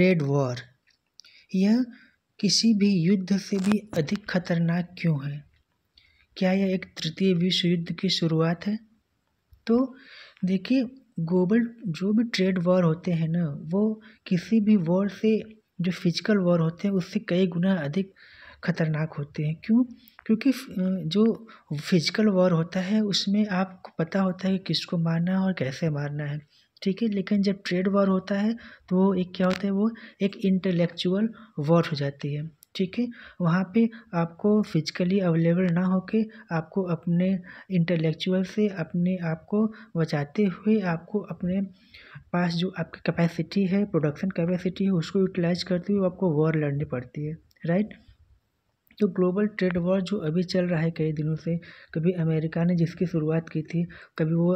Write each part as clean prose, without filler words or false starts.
Trade war, यह किसी भी युद्ध से भी अधिक खतरनाक क्यों है? क्या यह एक तृतीय विश्व युद्ध की शुरुआत है? तो देखिए, ग्लोबल जो भी ट्रेड वॉर होते हैं ना, वो किसी भी वॉर से, जो फिजिकल वॉर होते हैं उससे कई गुना अधिक खतरनाक होते हैं। क्यों? क्योंकि जो फिजिकल वॉर होता है उसमें आपको पता होता है कि किसको मारना है और कैसे मारना है, ठीक है। लेकिन जब ट्रेड वॉर होता है तो वो एक क्या होता है, वो एक इंटेलेक्चुअल वॉर हो जाती है, ठीक है। वहाँ पे आपको फिजिकली अवेलेबल ना होके आपको अपने इंटेलेक्चुअल से अपने आप को बचाते हुए आपको अपने पास जो आपकी कैपेसिटी है, प्रोडक्शन कैपेसिटी है, उसको यूटिलाइज करते हुए आपको वॉर लड़नी पड़ती है, राइट। तो ग्लोबल ट्रेड वॉर जो अभी चल रहा है कई दिनों से, कभी अमेरिका ने जिसकी शुरुआत की थी, कभी वो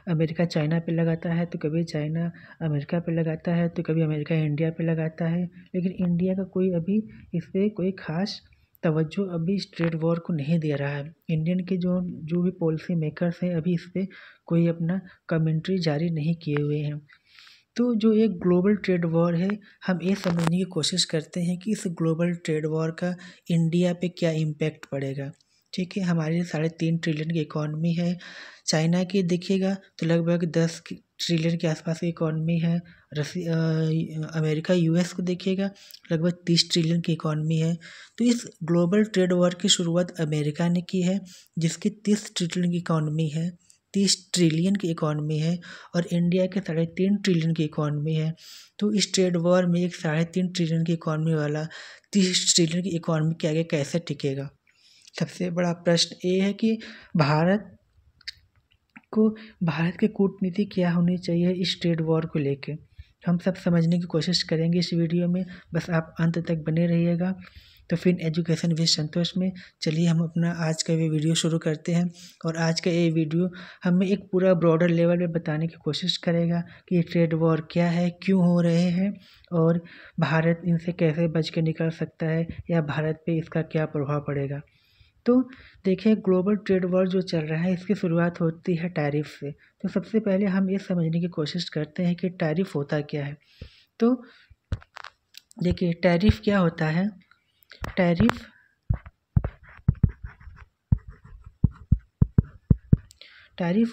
अमेरिका चाइना पे लगाता है, तो कभी चाइना अमेरिका पे लगाता है, तो कभी अमेरिका इंडिया पे लगाता है। लेकिन इंडिया का कोई अभी इस पर कोई ख़ास तवज्जो अभी इस ट्रेड वॉर को नहीं दे रहा है। इंडियन के जो जो भी पॉलिसी मेकर्स हैं अभी इस पर कोई अपना कमेंट्री जारी नहीं किए हुए हैं। तो जो एक ग्लोबल ट्रेड वॉर है, हम ये समझने की कोशिश करते हैं कि इस ग्लोबल ट्रेड वॉर का इंडिया पे क्या इम्पैक्ट पड़ेगा, ठीक है। हमारी 3.5 ट्रिलियन की इकॉनमी है। चाइना की देखिएगा तो लगभग 10 ट्रिलियन के आसपास की इकॉनमी है। अमेरिका यूएस को देखिएगा लगभग 30 ट्रिलियन की इकॉनमी है। तो इस ग्लोबल ट्रेड वॉर की शुरुआत अमेरिका ने की है, जिसकी 30 ट्रिलियन की इकॉनमी है, 30 ट्रिलियन की इकॉनमी है, और इंडिया के 3.5 ट्रिलियन की इकॉनमी है। तो इस ट्रेड वॉर में एक 3.5 ट्रिलियन की इकॉनमी वाला 30 ट्रिलियन की इकॉनमी के आगे कैसे टिकेगा? सबसे बड़ा प्रश्न ये है कि भारत की कूटनीति क्या होनी चाहिए इस ट्रेड वॉर को लेके। हम सब समझने की कोशिश करेंगे इस वीडियो में, बस आप अंत तक बने रहिएगा। तो फिर एजुकेशन विद संतोष में चलिए हम अपना आज का ये वीडियो शुरू करते हैं। और आज का ये वीडियो हमें एक पूरा ब्रॉडर लेवल में बताने की कोशिश करेगा कि ये ट्रेड वॉर क्या है, क्यों हो रहे हैं, और भारत इनसे कैसे बच के निकल सकता है, या भारत पे इसका क्या प्रभाव पड़ेगा। तो देखिए, ग्लोबल ट्रेड वॉर जो चल रहा है इसकी शुरुआत होती है टैरिफ से। तो सबसे पहले हम ये समझने की कोशिश करते हैं कि टैरिफ होता क्या है। तो देखिए, टैरिफ क्या होता है। टैरिफ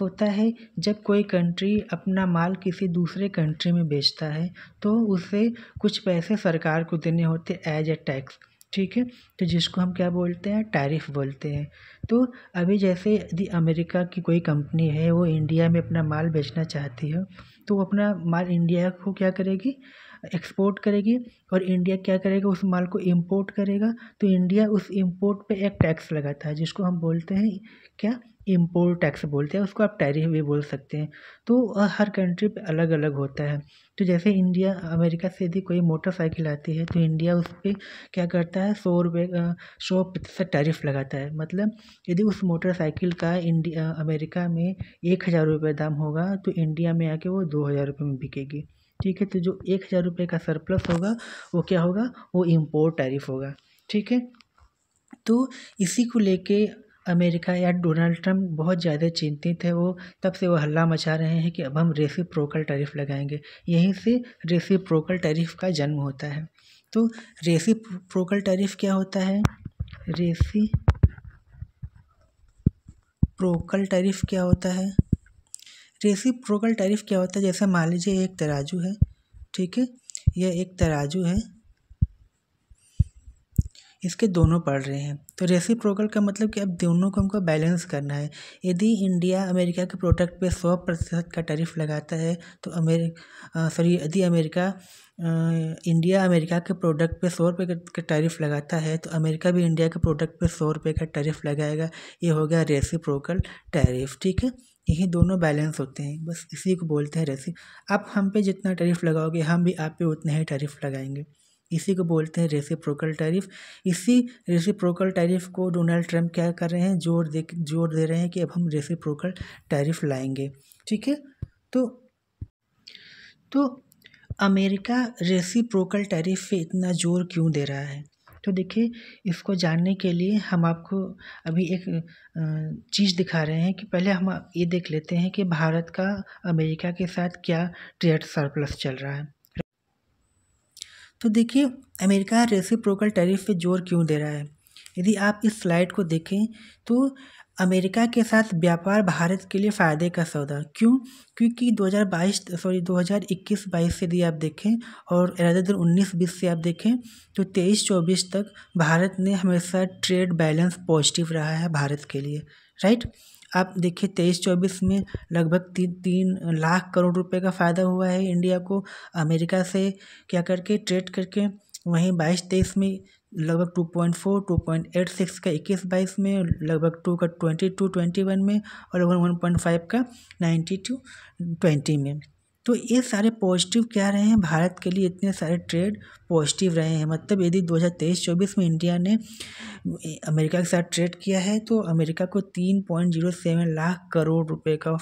होता है जब कोई कंट्री अपना माल किसी दूसरे कंट्री में बेचता है तो उसे कुछ पैसे सरकार को देने होते एज ए टैक्स, ठीक है। तो जिसको हम क्या बोलते हैं, टैरिफ बोलते हैं। तो अभी जैसे यदि अमेरिका की कोई कंपनी है, वो इंडिया में अपना माल बेचना चाहती है, तो वो अपना माल इंडिया को क्या करेगी, एक्सपोर्ट करेगी, और इंडिया क्या करेगा, उस माल को इंपोर्ट करेगा। तो इंडिया उस इंपोर्ट पे एक टैक्स लगाता है जिसको हम बोलते हैं क्या, इम्पोर्ट टैक्स बोलते हैं, उसको आप टैरिफ भी बोल सकते हैं। तो हर कंट्री पे अलग अलग होता है। तो जैसे इंडिया अमेरिका से यदि कोई मोटरसाइकिल आती है तो इंडिया उस पर क्या करता है, 100% टैरिफ लगाता है। मतलब यदि उस मोटरसाइकिल का अमेरिका में 1,000 रुपये दाम होगा तो इंडिया में आके वो 2,000 रुपये में बिकेगी, ठीक है। तो जो 1,000 रुपये का सरप्लस होगा वो क्या होगा, वो इम्पोर्ट टैरिफ होगा, ठीक है। तो इसी को लेके अमेरिका या डोनाल्ड ट्रम्प बहुत ज़्यादा चिंतित है। वो तब से वो हल्ला मचा रहे हैं कि अब हम रेसिप्रोकल टैरिफ लगाएंगे। यहीं से रेसिप्रोकल टैरिफ का जन्म होता है। तो रेसिप्रोकल टैरिफ क्या होता है, रेसिप्रोकल टैरिफ क्या होता है, रेसिप्रोकल टैरिफ क्या होता है, जैसे मान लीजिए एक तराजू है, ठीक है। यह एक तराजू है, इसके दोनों पड़ रहे हैं। तो रेसिप्रोकल का मतलब कि अब दोनों को हमको बैलेंस करना है। यदि इंडिया अमेरिका के प्रोडक्ट पे 100% का टैरिफ लगाता है तो यदि इंडिया अमेरिका के प्रोडक्ट पे 100 रुपये का टैरिफ लगाता है तो अमेरिका भी इंडिया के प्रोडक्ट पे 100 रुपये का टैरिफ लगाएगा। ये हो गया रेसिप्रोकल टैरिफ, ठीक है। यही दोनों बैलेंस होते हैं, बस इसी को बोलते हैं आप हम पे जितना टैरिफ लगाओगे हम भी आप पे उतना ही टैरिफ लगाएंगे। इसी को बोलते हैं रेसिप्रोकल टैरिफ। इसी रेसिप्रोकल टैरिफ को डोनाल्ड ट्रम्प क्या कर रहे हैं, जोर दे रहे हैं कि अब हम रेसिप्रोकल टैरिफ लाएंगे, ठीक है। तो अमेरिका रेसिप्रोकल टैरिफ पे इतना जोर क्यों दे रहा है? तो देखिए, इसको जानने के लिए हम आपको अभी एक चीज़ दिखा रहे हैं कि पहले हम ये देख लेते हैं कि भारत का अमेरिका के साथ क्या ट्रेड सरप्लस चल रहा है। तो देखिए अमेरिका रेसिप्रोकल टैरिफ पे जोर क्यों दे रहा है। यदि आप इस स्लाइड को देखें तो अमेरिका के साथ व्यापार भारत के लिए फ़ायदे का सौदा। क्यों? क्योंकि 2021-22 से यदि आप देखें और rather than 19-20 से आप देखें तो 23-24 तक भारत ने हमेशा ट्रेड बैलेंस पॉजिटिव रहा है भारत के लिए, राइट। आप देखिए 23-24 में लगभग 3 लाख करोड़ रुपए का फ़ायदा हुआ है इंडिया को अमेरिका से क्या करके ट्रेड करके। वहीं 22-23 में लगभग 2.4 2.86 का 21-22 में, लगभग 2 का 22-21 में और लगभग 1.5 का 19-20 में। तो ये सारे पॉजिटिव क्या रहे हैं भारत के लिए, इतने सारे ट्रेड पॉजिटिव रहे हैं। मतलब यदि 2023-24 में इंडिया ने अमेरिका के साथ ट्रेड किया है तो अमेरिका को 3.07 लाख करोड़ रुपए का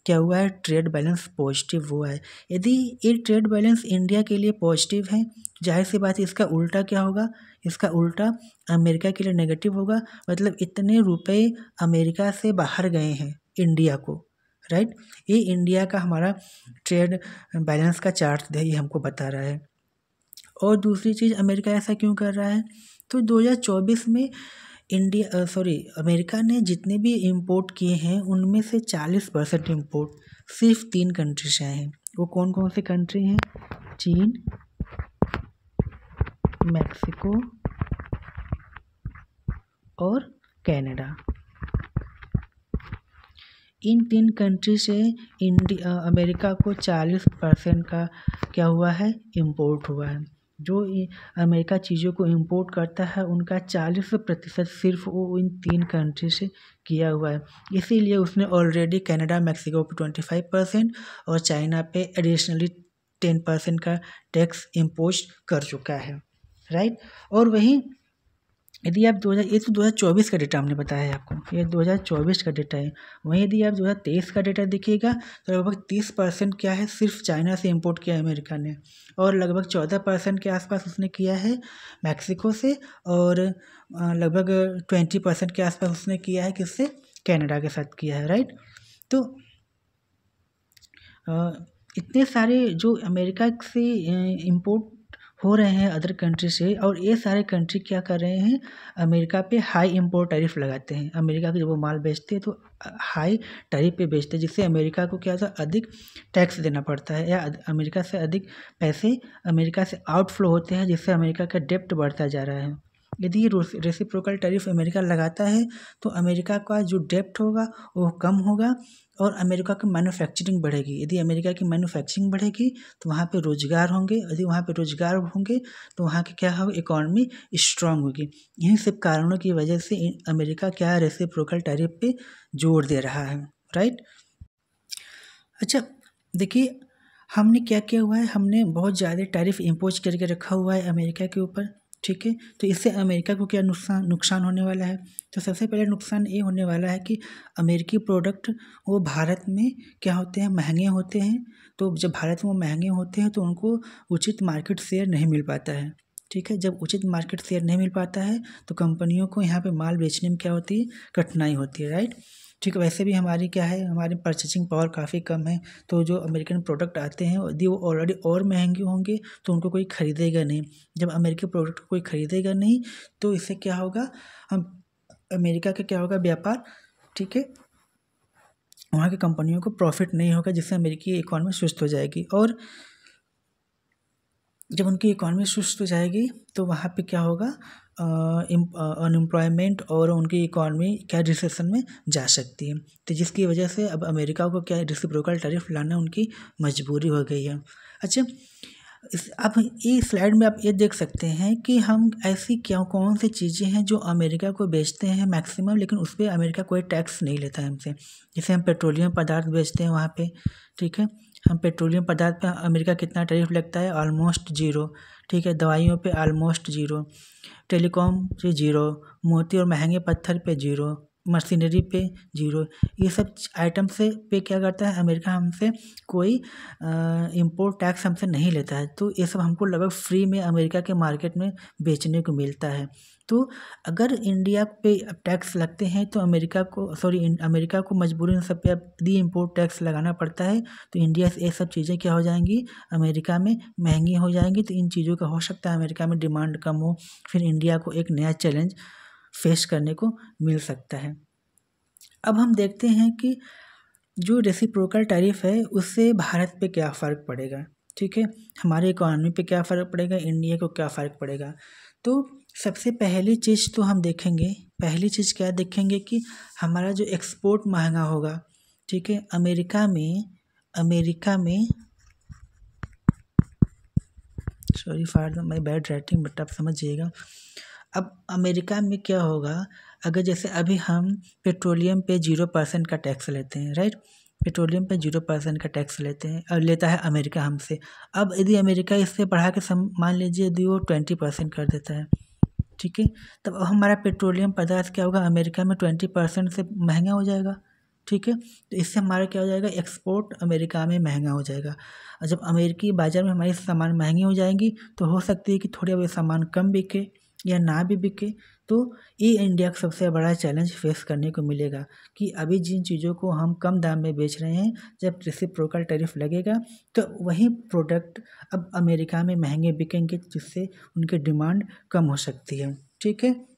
क्या हुआ है, ट्रेड बैलेंस पॉजिटिव हुआ है। यदि ये ट्रेड बैलेंस इंडिया के लिए पॉजिटिव है तो जाहिर सी बात है इसका उल्टा क्या होगा, इसका उल्टा अमेरिका के लिए नेगेटिव होगा। मतलब इतने रुपए अमेरिका से बाहर गए हैं इंडिया को, राइट। ये इंडिया का हमारा ट्रेड बैलेंस का चार्ट है, ये हमको बता रहा है। और दूसरी चीज़ अमेरिका ऐसा क्यों कर रहा है, तो 2024 में अमेरिका ने जितने भी इंपोर्ट किए हैं उनमें से 40% इंपोर्ट सिर्फ 3 कंट्री से आए हैं। वो कौन कौन से कंट्री हैं? चीन, मैक्सिको और कनाडा। इन 3 कंट्री से अमेरिका को 40% का क्या हुआ है, इंपोर्ट हुआ है। जो अमेरिका चीज़ों को इंपोर्ट करता है उनका 40% सिर्फ वो इन 3 कंट्री से किया हुआ है। इसीलिए उसने ऑलरेडी कनाडा मैक्सिको पे 25% और चाइना पे एडिशनली 10% का टैक्स इम्पोज कर चुका है, राइट। और वहीं यदि आप 2024 का डेटा हमने बताया है आपको, ये 2024 का डेटा है। वहीं यदि आप 2023 का डेटा देखिएगा तो लगभग 30% क्या है, सिर्फ चाइना से इंपोर्ट किया है अमेरिका ने, और लगभग 14% के आसपास उसने किया है मैक्सिको से, और लगभग 20% के आसपास उसने किया है किससे, कनाडा के साथ किया है, राइट। तो इतने सारे जो अमेरिका से इंपोर्ट हो रहे हैं अदर कंट्री से, और ये सारे कंट्री क्या कर रहे हैं, अमेरिका पे हाई इंपोर्ट टैरिफ लगाते हैं। अमेरिका के जब वो माल बेचते हैं तो हाई टैरिफ पे बेचते हैं, जिससे अमेरिका को क्या होता है, अधिक टैक्स देना पड़ता है, या अमेरिका से अधिक पैसे अमेरिका से आउटफ्लो होते हैं, जिससे अमेरिका का डेप्ट बढ़ता जा रहा है। यदि रेसिप्रोकल टैरिफ अमेरिका लगाता है तो अमेरिका का जो डेप्ट होगा वो कम होगा और अमेरिका की मैन्युफैक्चरिंग बढ़ेगी। यदि अमेरिका की मैन्युफैक्चरिंग बढ़ेगी तो वहाँ पे रोज़गार होंगे, यदि वहाँ पे रोज़गार होंगे तो वहाँ की क्या होगा, इकॉनमी स्ट्रांग होगी। यही सब कारणों की वजह से अमेरिका क्या रेसिप्रोकल टैरिफ पे जोर दे रहा है, राइट। अच्छा देखिए हमने क्या किया हुआ है, हमने बहुत ज़्यादा टैरिफ इम्पोज करके रखा हुआ है अमेरिका के ऊपर, ठीक है। तो इससे अमेरिका को क्या नुकसान होने वाला है, तो सबसे पहले नुकसान ये होने वाला है कि अमेरिकी प्रोडक्ट वो भारत में क्या होते हैं, महंगे होते हैं। तो जब भारत में वो महंगे होते हैं तो उनको उचित मार्केट शेयर नहीं मिल पाता है, ठीक है। जब उचित मार्केट शेयर नहीं मिल पाता है तो कंपनियों को यहाँ पे माल बेचने में क्या होती है, कठिनाई होती है, राइट। ठीक है, वैसे भी हमारी क्या है, हमारी परचेसिंग पावर काफ़ी कम है। तो जो अमेरिकन प्रोडक्ट आते हैं यदि वो ऑलरेडी और महंगे होंगे तो उनको कोई ख़रीदेगा नहीं। जब अमेरिकी प्रोडक्ट को कोई ख़रीदेगा नहीं तो इससे क्या होगा, हम अमेरिका का क्या होगा, व्यापार, ठीक है, वहाँ की कंपनियों को प्रॉफिट नहीं होगा, जिससे अमेरिकी इकॉनमी सुस्त हो जाएगी। और जब उनकी इकॉनमी सुस्त हो जाएगी तो वहाँ पे क्या होगा, अनएम्प्लॉयमेंट और उनकी इकॉनमी क्या रिसेशन में जा सकती है। तो जिसकी वजह से अब अमेरिका को क्या रेसिप्रोकल टैरिफ लाना उनकी मजबूरी हो गई है। अच्छा अब इस स्लाइड में आप ये देख सकते हैं कि हम ऐसी कौन सी चीज़ें हैं जो अमेरिका को बेचते हैं मैक्सिमम, लेकिन उस पर अमेरिका कोई टैक्स नहीं लेता है हमसे। जैसे हम पेट्रोलियम पदार्थ बेचते हैं वहाँ पे, ठीक है, हम पेट्रोलियम पदार्थ पे अमेरिका कितना टैरिफ लगता है, ऑलमोस्ट 0, ठीक है। दवाइयों पे ऑलमोस्ट 0, टेलीकॉम पे 0, मोती और महंगे पत्थर पे 0, मशीनरी पे 0। ये सब आइटम से पे क्या करता है अमेरिका, हमसे कोई इम्पोर्ट टैक्स हमसे नहीं लेता है। तो ये सब हमको लगभग फ्री में अमेरिका के मार्केट में बेचने को मिलता है। तो अगर इंडिया पे टैक्स लगते हैं तो अमेरिका को मजबूरन सब पे यदि इम्पोर्ट टैक्स लगाना पड़ता है तो इंडिया से ये सब चीज़ें क्या हो जाएंगी, अमेरिका में महंगी हो जाएंगी। तो इन चीज़ों का हो सकता है अमेरिका में डिमांड कम हो, फिर इंडिया को एक नया चैलेंज फेस करने को मिल सकता है। अब हम देखते हैं कि जो रेसिप्रोकल टैरिफ है उससे भारत पे क्या फ़र्क पड़ेगा, ठीक है, हमारे इकोनॉमी पे क्या फ़र्क पड़ेगा, इंडिया को क्या फ़र्क पड़ेगा। तो सबसे पहली चीज़ तो हम देखेंगे, पहली चीज़ क्या देखेंगे कि हमारा जो एक्सपोर्ट महंगा होगा, ठीक है, अमेरिका में sorry for my bad writing but आप समझिएगा। अब अमेरिका में क्या होगा, अगर जैसे अभी हम पेट्रोलियम पे 0% का टैक्स लेते हैं, राइट, पेट्रोलियम पे 0% का टैक्स लेते हैं और लेता है अमेरिका हमसे। अब यदि अमेरिका इससे बढ़ा के मान लीजिए यदि वो 20% कर देता है, ठीक है, तब हमारा पेट्रोलियम पदार्थ क्या होगा, अमेरिका में 20% से महंगा हो जाएगा, ठीक है। तो इससे हमारा क्या हो जाएगा, एक्सपोर्ट अमेरिका में महंगा हो जाएगा। और जब अमेरिकी बाज़ार में हमारी सामान महंगी हो जाएंगी तो हो सकती है कि थोड़ी बहुत सामान कम बिके या ना भी बिके। तो ये इंडिया का सबसे बड़ा चैलेंज फेस करने को मिलेगा कि अभी जिन चीज़ों को हम कम दाम में बेच रहे हैं, जब रेसिप्रोकल टैरिफ लगेगा तो वही प्रोडक्ट अब अमेरिका में महंगे बिकेंगे, जिससे उनकी डिमांड कम हो सकती है, ठीक है।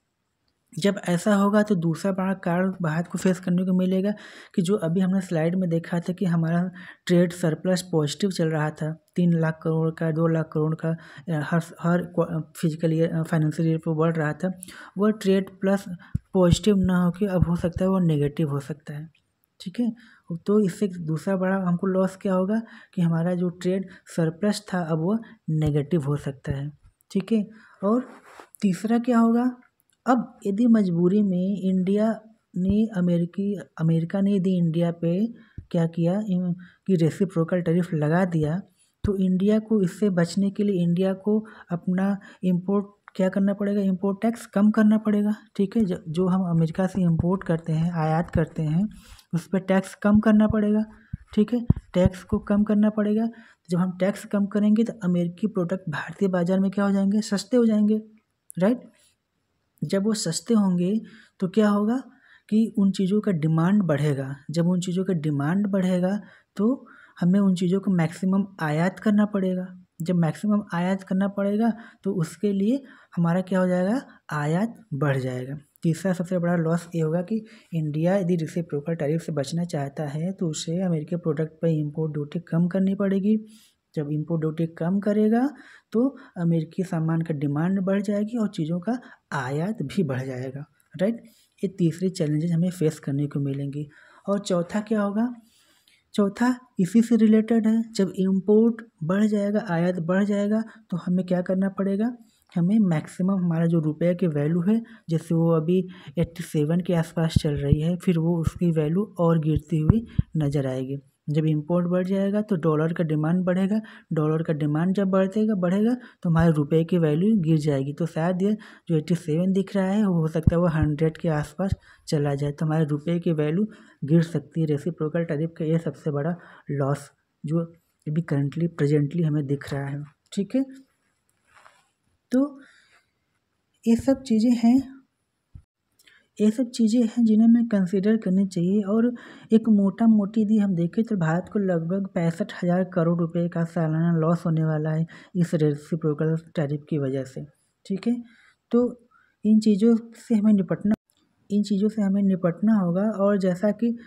जब ऐसा होगा तो दूसरा बड़ा कारण भारत को फेस करने को मिलेगा कि जो अभी हमने स्लाइड में देखा था कि हमारा ट्रेड सरप्लस पॉजिटिव चल रहा था, 3 लाख करोड़ का, 2 लाख करोड़ का हर फिजिकल ईयर फाइनेंशियल ईयर पर बढ़ रहा था, वह ट्रेड प्लस पॉजिटिव ना होकर अब हो सकता है वो नेगेटिव हो सकता है, ठीक है। तो इससे दूसरा बड़ा हमको लॉस क्या होगा कि हमारा जो ट्रेड सरप्लस था अब वो नेगेटिव हो सकता है, ठीक है। और तीसरा क्या होगा, अब यदि मजबूरी में अमेरिका ने यदि इंडिया पे क्या किया कि रेसिप्रोकल टैरिफ लगा दिया, तो इंडिया को इससे बचने के लिए इंडिया को अपना इम्पोर्ट क्या करना पड़ेगा, इम्पोर्ट टैक्स कम करना पड़ेगा, ठीक है। जो हम अमेरिका से इम्पोर्ट करते हैं, आयात करते हैं, उस पर टैक्स कम करना पड़ेगा, ठीक है, टैक्स को कम करना पड़ेगा। जब हम टैक्स कम करेंगे तो अमेरिकी प्रोडक्ट भारतीय बाजार में क्या हो जाएंगे, सस्ते हो जाएंगे, राइट। जब वो सस्ते होंगे तो क्या होगा कि उन चीज़ों का डिमांड बढ़ेगा। जब उन चीज़ों का डिमांड बढ़ेगा तो हमें उन चीज़ों को मैक्सिमम आयात करना पड़ेगा। जब मैक्सिमम आयात करना पड़ेगा तो उसके लिए हमारा क्या हो जाएगा, आयात बढ़ जाएगा। तीसरा सबसे बड़ा लॉस ये होगा कि इंडिया यदि रेसिप्रोकल टैरिफ से बचना चाहता है तो उसे अमेरिकी प्रोडक्ट पर इम्पोर्ट ड्यूटी कम करनी पड़ेगी। जब इम्पोर्ट ड्यूटी कम करेगा तो अमेरिकी सामान का डिमांड बढ़ जाएगी और चीज़ों का आयात भी बढ़ जाएगा, राइट। ये तीसरी चैलेंजेस हमें फेस करने को मिलेंगी। और चौथा क्या होगा, चौथा इसी से रिलेटेड है, जब इम्पोर्ट बढ़ जाएगा, आयात बढ़ जाएगा तो हमें क्या करना पड़ेगा, हमें मैक्सिमम हमारा जो रुपये की वैल्यू है, जैसे वो अभी 87 के आसपास चल रही है, फिर वो उसकी वैल्यू और गिरती हुई नज़र आएगी। जब इंपोर्ट बढ़ जाएगा तो डॉलर का डिमांड बढ़ेगा, डॉलर का डिमांड जब बढ़ेगा तो हमारे रुपये की वैल्यू गिर जाएगी। तो शायद ये जो 87 दिख रहा है वो हो सकता है वो 100 के आसपास चला जाए, तो हमारे रुपये की वैल्यू गिर सकती है। रेसिप्रोकल टैरिफ का ये सबसे बड़ा लॉस जो अभी करंटली प्रेजेंटली हमें दिख रहा है, ठीक है। तो ये सब चीज़ें हैं जिन्हें हमें कंसिडर करनी चाहिए। और एक मोटा मोटी यदि हम देखें तो भारत को लगभग 65,000 करोड़ रुपए का सालाना लॉस होने वाला है इस रेसिप्रोकल टैरिफ की वजह से, ठीक है। तो इन चीज़ों से हमें निपटना होगा। और जैसा कि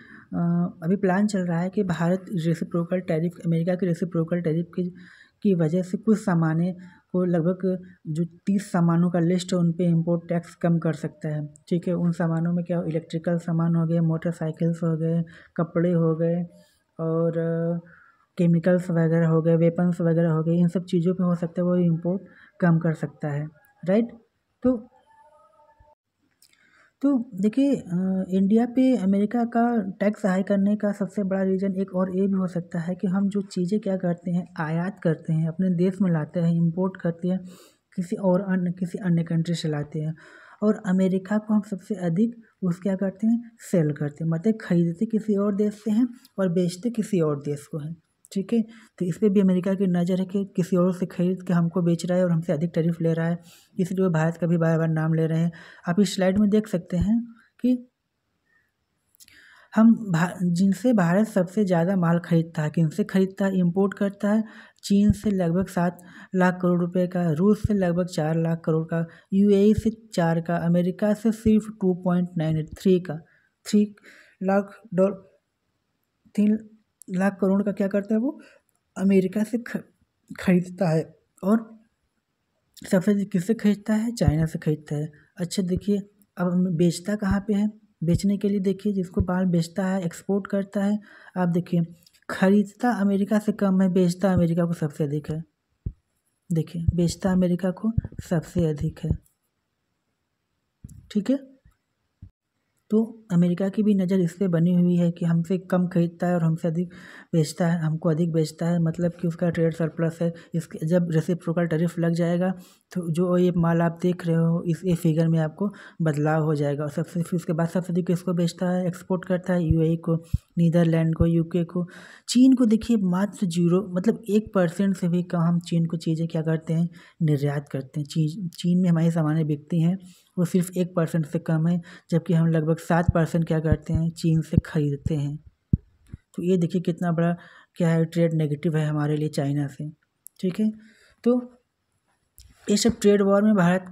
अभी प्लान चल रहा है कि भारत रेसिप्रोकल टैरिफ, अमेरिका के रेसिप्रोकल टैरिफ की वजह से कुछ सामानें को लगभग जो 30 सामानों का लिस्ट है उन पे इम्पोर्ट टैक्स कम कर सकता है, ठीक है। उन सामानों में क्या, इलेक्ट्रिकल सामान हो गए, मोटरसाइकिल्स हो गए, कपड़े हो गए और केमिकल्स वगैरह हो गए, वेपन्स वगैरह हो गए, इन सब चीज़ों पे हो सकता है वो इम्पोर्ट कम कर सकता है, राइट। तो देखिए इंडिया पे अमेरिका का टैक्स हाई करने का सबसे बड़ा रीज़न एक और ये भी हो सकता है कि हम जो चीज़ें क्या करते हैं, आयात करते हैं, अपने देश में लाते हैं, इंपोर्ट करते हैं, किसी अन्य कंट्री से लाते हैं। और अमेरिका को हम सबसे अधिक उस क्या करते हैं, सेल करते हैं, मतलब खरीदते किसी और देश से हैं और बेचते किसी और देश को हैं। ठीक है, तो इस पर भी अमेरिका की नज़र है कि किसी और से खरीद के हमको बेच रहा है और हमसे अधिक टैरिफ ले रहा है, इसलिए वो भारत का भी बार बार नाम ले रहे हैं। आप इस स्लाइड में देख सकते हैं कि हम जिनसे भारत सबसे ज़्यादा माल खरीदता है, किनसे खरीदता है, इंपोर्ट करता है, चीन से लगभग 7 लाख करोड़ रुपए का, रूस से लगभग 4 लाख करोड़ का, यूएई से 4 का, अमेरिका से सिर्फ 2.93 का, 3 लाख डॉलर 3 लाख करोड़ का क्या करता है वो अमेरिका से खरीदता है। और सबसे किससे खरीदता है, चाइना से खरीदता है। अच्छा देखिए, अब हमें बेचता कहाँ पे है, बेचने के लिए देखिए जिसको माल बेचता है, एक्सपोर्ट करता है, आप देखिए खरीदता अमेरिका से कम है, बेचता अमेरिका को सबसे अधिक है। देखिए बेचता अमेरिका को सबसे अधिक है। ठीक है, तो अमेरिका की भी नज़र इस पर बनी हुई है कि हमसे कम खरीदता है और हमसे अधिक बेचता है, हमको अधिक बेचता है, मतलब कि उसका ट्रेड सरप्लस है। इसके जब रेसिप्रोकल टैरिफ लग जाएगा तो जो ये माल आप देख रहे हो इस ये फिगर में आपको बदलाव हो जाएगा। और सबसे फिर उसके बाद सबसे अधिक किसको बेचता है, एक्सपोर्ट करता है, यूएई को, नीदरलैंड को, यूके को, चीन को। देखिए मात्र 0 मतलब 1% से भी कम हम चीन को चीज़ें क्या करते हैं, निर्यात करते हैं। चीन में हमारी सामानें बिकती हैं, वो सिर्फ 1% से कम है, जबकि हम लगभग 7% क्या करते हैं, चीन से खरीदते हैं। तो ये देखिए कितना बड़ा क्या है, ट्रेड नेगेटिव है हमारे लिए चाइना से। ठीक है, तो ये सब ट्रेड वॉर में भारत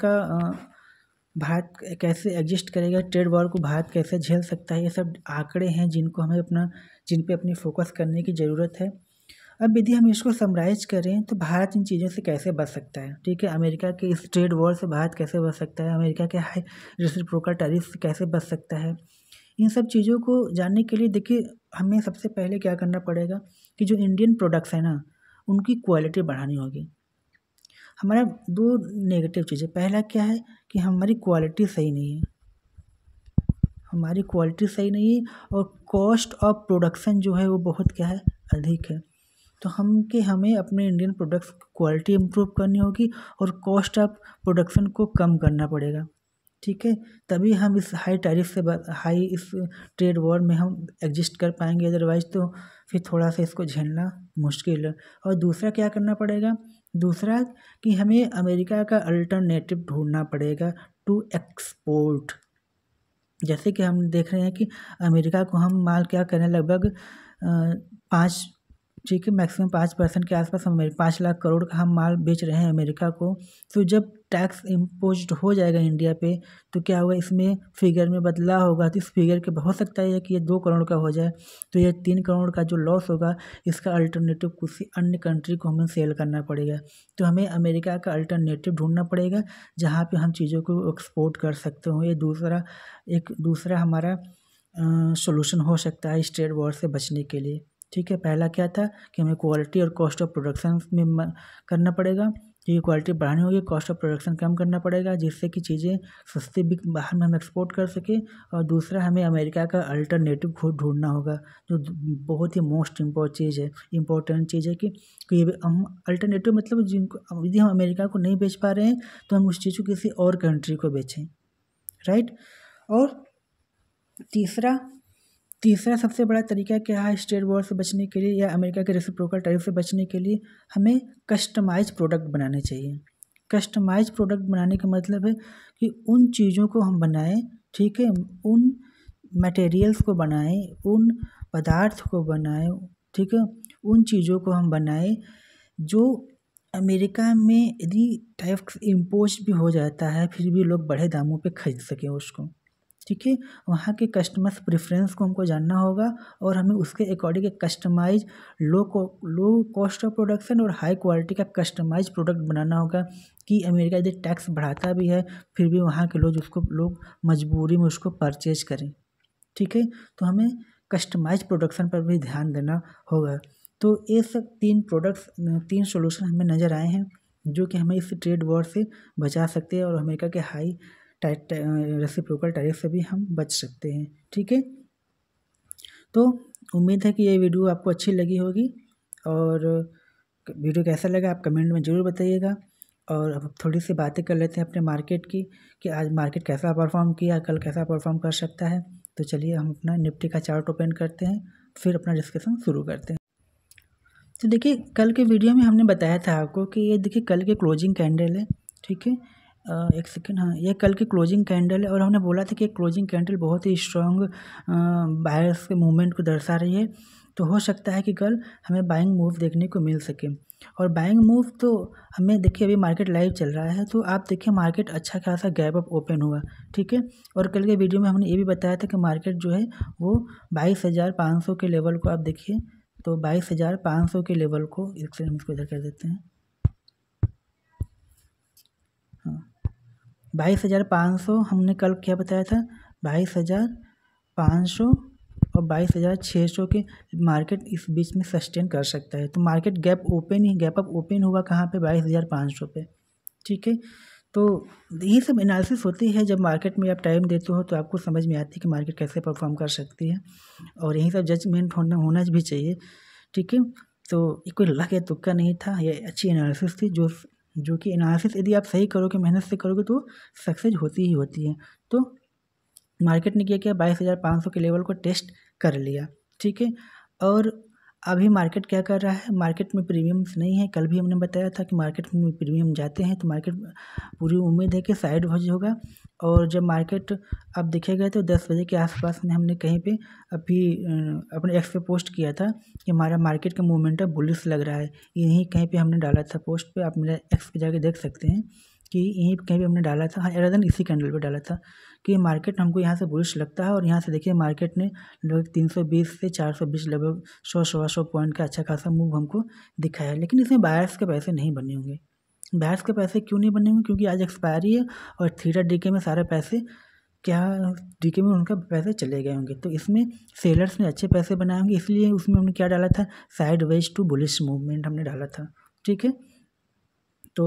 कैसे एग्जिस्ट करेगा, ट्रेड वॉर को भारत कैसे झेल सकता है, ये सब आंकड़े हैं जिन पे अपनी फोकस करने की ज़रूरत है। अब यदि हम इसको समराइज करें तो भारत इन चीज़ों से कैसे बच सकता है। ठीक है, अमेरिका के इस ट्रेड वॉर से भारत कैसे बच सकता है, अमेरिका के हाई रेसिप्रोकल टैरिफ से कैसे बच सकता है। इन सब चीज़ों को जानने के लिए देखिए हमें सबसे पहले क्या करना पड़ेगा कि जो इंडियन प्रोडक्ट्स हैं ना, उनकी क्वालिटी बढ़ानी होगी। हमारा 2 नेगेटिव चीज़ें, पहला क्या है कि हमारी क्वालिटी सही नहीं है, हमारी क्वालिटी सही नहीं है और कॉस्ट ऑफ प्रोडक्शन जो है वो बहुत क्या है, अधिक है। तो हमें अपने इंडियन प्रोडक्ट्स की क्वालिटी इम्प्रूव करनी होगी और कॉस्ट ऑफ प्रोडक्शन को कम करना पड़ेगा। ठीक है, तभी हम इस इस ट्रेड वॉर में हम एग्जिस्ट कर पाएंगे, अदरवाइज तो फिर थोड़ा सा इसको झेलना मुश्किल है। और दूसरा क्या करना पड़ेगा, दूसरा कि हमें अमेरिका का अल्टरनेटिव ढूंढना पड़ेगा टू एक्सपोर्ट। जैसे कि हम देख रहे हैं कि अमेरिका को हम माल क्या करें, लगभग 5 ठीक है मैक्सिमम 5% के आसपास हम 5 लाख करोड़ का हम माल बेच रहे हैं अमेरिका को। तो जब टैक्स इम्पोज्ड हो जाएगा इंडिया पे तो क्या होगा, इसमें फिगर में बदलाव होगा। तो इस फिगर के हो सकता है कि ये 2 करोड़ का हो जाए, तो ये 3 करोड़ का जो लॉस होगा इसका अल्टरनेटिव किसी अन्य कंट्री को हमें सेल करना पड़ेगा। तो हमें अमेरिका का अल्टरनेटिव ढूंढना पड़ेगा जहाँ पर हम चीज़ों को एक्सपोर्ट कर सकते हो। ये दूसरा हमारा सोल्यूशन हो सकता है इस ट्रेड वॉर से बचने के लिए। ठीक है, पहला क्या था कि हमें क्वालिटी और कॉस्ट ऑफ प्रोडक्शन में करना पड़ेगा, क्योंकि क्वालिटी बढ़ानी होगी, कॉस्ट ऑफ प्रोडक्शन कम करना पड़ेगा, जिससे कि चीज़ें सस्ती भी बाहर में हम एक्सपोर्ट कर सकें। और दूसरा हमें अमेरिका का अल्टरनेटिव खुद ढूंढना होगा, जो बहुत ही मोस्ट इम्पोर्टेंट चीज़ है कि हम अल्टरनेटिव मतलब जिनको यदि हम अमेरिका को नहीं बेच पा रहे हैं तो हम उस चीज़ को किसी और कंट्री को बेचें, राइट। और तीसरा सबसे बड़ा तरीका क्या है इस ट्रेड वॉर से बचने के लिए या अमेरिका के रेसिप्रोकल टैरिफ से बचने के लिए, हमें कस्टमाइज प्रोडक्ट बनाने चाहिए। कस्टमाइज प्रोडक्ट बनाने का मतलब है कि उन चीज़ों को हम बनाएं, ठीक है, उन मटेरियल्स को बनाएं, उन पदार्थ को बनाएं, ठीक है, उन चीज़ों को हम बनाएं जो अमेरिका में यदि टैक्स इम्पोज भी हो जाता है फिर भी लोग बड़े दामों पे खरीद सकें उसको। ठीक है, वहाँ के कस्टमर्स प्रेफरेंस को हमको जानना होगा और हमें उसके अकॉर्डिंग एक customise low cost of production और हाई क्वालिटी का कस्टमाइज प्रोडक्ट बनाना होगा कि अमेरिका यदि टैक्स बढ़ाता भी है फिर भी वहाँ के लोग मजबूरी में उसको परचेज करें। ठीक है, तो हमें कस्टमाइज प्रोडक्शन पर भी ध्यान देना होगा। तो ये सब 3 सोल्यूशन हमें नज़र आए हैं जो कि हमें इस ट्रेड वॉर से बचा सकते हैं और अमेरिका के हाई रेसिप्रोकल टैरिफ से भी हम बच सकते हैं। ठीक है, तो उम्मीद है कि ये वीडियो आपको अच्छी लगी होगी और वीडियो कैसा लगा आप कमेंट में ज़रूर बताइएगा। और अब थोड़ी सी बातें कर लेते हैं अपने मार्केट की कि आज मार्केट कैसा परफॉर्म किया, कल कैसा परफॉर्म कर सकता है। तो चलिए हम अपना निफ्टी का चार्ट ओपन करते हैं, फिर अपना डिस्कशन शुरू करते हैं। तो देखिए कल के वीडियो में हमने बताया था आपको कि ये देखिए कल के क्लोजिंग कैंडल है, ठीक है। एक सेकेंड, हाँ ये कल की क्लोजिंग कैंडल है और हमने बोला था कि क्लोजिंग कैंडल बहुत ही स्ट्रॉन्ग बायर्स के मूवमेंट को दर्शा रही है। तो हो सकता है कि कल हमें बाइंग मूव देखने को मिल सके। और बाइंग मूव तो हमें देखिए अभी मार्केट लाइव चल रहा है, तो आप देखिए मार्केट अच्छा खासा गैप अप ओपन हुआ, ठीक है। और कल के वीडियो में हमने ये भी बताया था कि मार्केट जो है वो 22,500 के लेवल को आप देखिए, तो 22,500 के लेवल को हम इसको इधर कर देते हैं, हाँ 22,500 हमने कल क्या बताया था, 22,500 और 22,600 के मार्केट इस बीच में सस्टेन कर सकता है। तो मार्केट गैप अप ओपन हुआ कहाँ पे, 22,500 पे, ठीक है। तो ये सब एनालिसिस होती है जब मार्केट में आप टाइम देते हो, तो आपको समझ में आती है कि मार्केट कैसे परफॉर्म कर सकती है, और यही सब जजमेंट होना भी चाहिए, ठीक है। तो ये कोई लक या तुक्का नहीं था, ये अच्छी एनालिसिस थी, जो कि एनालिसिस यदि आप सही करोगे, मेहनत से करोगे तो सक्सेस होती ही होती है। तो मार्केट ने क्या किया, 22,500 के लेवल को टेस्ट कर लिया, ठीक है। और अभी मार्केट क्या कर रहा है, मार्केट में प्रीमियम्स नहीं है। कल भी हमने बताया था कि मार्केट में प्रीमियम जाते हैं, तो मार्केट पूरी उम्मीद है कि साइड वेज होगा। और जब मार्केट अब दिखेगा तो 10 बजे के आसपास में हमने कहीं पे अभी अपने एक्स पे पोस्ट किया था कि हमारा मार्केट का मोमेंटम बुलिश लग रहा है। यहीं कहीं पे हमने डाला था पोस्ट पे, आप मेरे एक्स पे जाके देख सकते हैं कि यहीं कहीं पे हमने डाला था, हाँ rather इसी कैंडल पे डाला था कि मार्केट हमको यहाँ से बुलिश लगता है। और यहाँ से देखिए मार्केट ने लगभग 320 से 420 लगभग 100 पॉइंट का अच्छा खासा मूव हमको दिखाया। लेकिन इसमें बायर्स के पैसे नहीं बने होंगे। बायर्स के पैसे क्यों नहीं बने होंगे, क्योंकि आज एक्सपायरी है और थीटा डीके में सारे पैसे डीके में उनका पैसे चले गए होंगे। तो इसमें सेलर्स ने अच्छे पैसे बनाए होंगे, इसलिए उसमें हमने क्या डाला था, sideways to bullish movement हमने डाला था, ठीक है। तो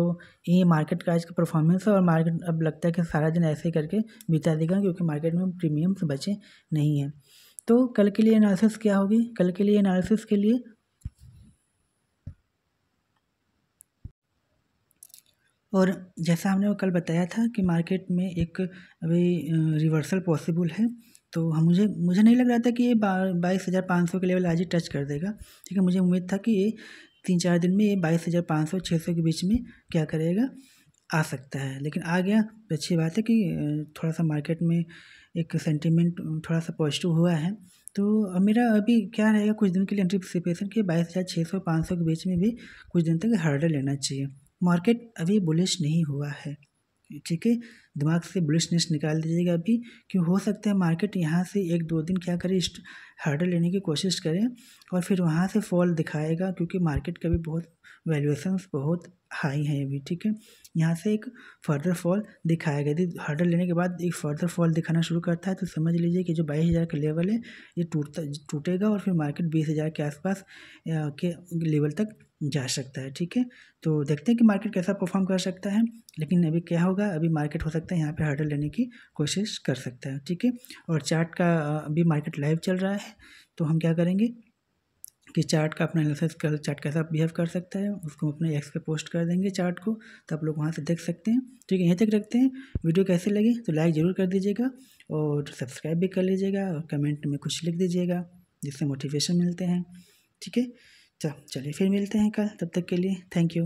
ये मार्केट का आज का परफॉर्मेंस है, और मार्केट अब लगता है कि सारा दिन ऐसे ही करके बिता देगा, क्योंकि मार्केट में प्रीमियम्स बचे नहीं हैं। तो कल के लिए एनालिसिस क्या होगी, कल के लिए एनालिसिस के लिए और जैसा हमने कल बताया था कि मार्केट में एक अभी रिवर्सल पॉसिबल है। तो हम मुझे नहीं लग रहा था कि ये 22,500 के लेवल आज ही टच कर देगा, ठीक है। मुझे उम्मीद था कि ये 3-4 दिन में ये 22,500-600 के बीच में क्या करेगा, आ सकता है, लेकिन आ गया तो अच्छी बात है कि थोड़ा सा मार्केट में एक सेंटीमेंट थोड़ा सा पॉजिटिव हुआ है। तो अब मेरा अभी क्या रहेगा, कुछ दिन के लिए एंटिसिपेशन कि 22,600-500 के बीच में भी कुछ दिन तक हर्डल लेना चाहिए। मार्केट अभी बुलिश नहीं हुआ है, ठीक है। दिमाग से बुलिशनेस निकाल दीजिएगा अभी, क्यों हो सकता है मार्केट यहाँ से 1-2 दिन क्या करे, हर्डल लेने की कोशिश करें और फिर वहाँ से फॉल दिखाएगा, क्योंकि मार्केट का भी बहुत वैल्यूएशंस बहुत हाई है अभी, ठीक है। यहाँ से एक फर्दर फॉल दिखाएगा, यदि हर्डल लेने के बाद एक फर्दर फॉल दिखाना शुरू करता है तो समझ लीजिए कि जो 22,000 का लेवल है ये टूटेगा और फिर मार्केट 20,000 के आसपास के लेवल तक जा सकता है, ठीक है। तो देखते हैं कि मार्केट कैसा परफॉर्म कर सकता है, लेकिन अभी क्या होगा, अभी मार्केट हो सकता है यहाँ पे हर्डल लेने की कोशिश कर सकता है, ठीक है। और चार्ट का अभी मार्केट लाइव चल रहा है, तो हम क्या करेंगे कि चार्ट का अपना एनालिसिस कर, चार्ट कैसा बिहेव कर सकता है उसको अपने एक्स पे पोस्ट कर देंगे चार्ट को, तो आप लोग वहाँ से देख सकते हैं, ठीक है। यहीं तक रखते हैं। वीडियो कैसे लगे तो लाइक ज़रूर कर दीजिएगा और सब्सक्राइब भी कर लीजिएगा और कमेंट में कुछ लिख दीजिएगा, जिससे मोटिवेशन मिलते हैं, ठीक है। चलिए फिर मिलते हैं कल, तब तक के लिए थैंक यू।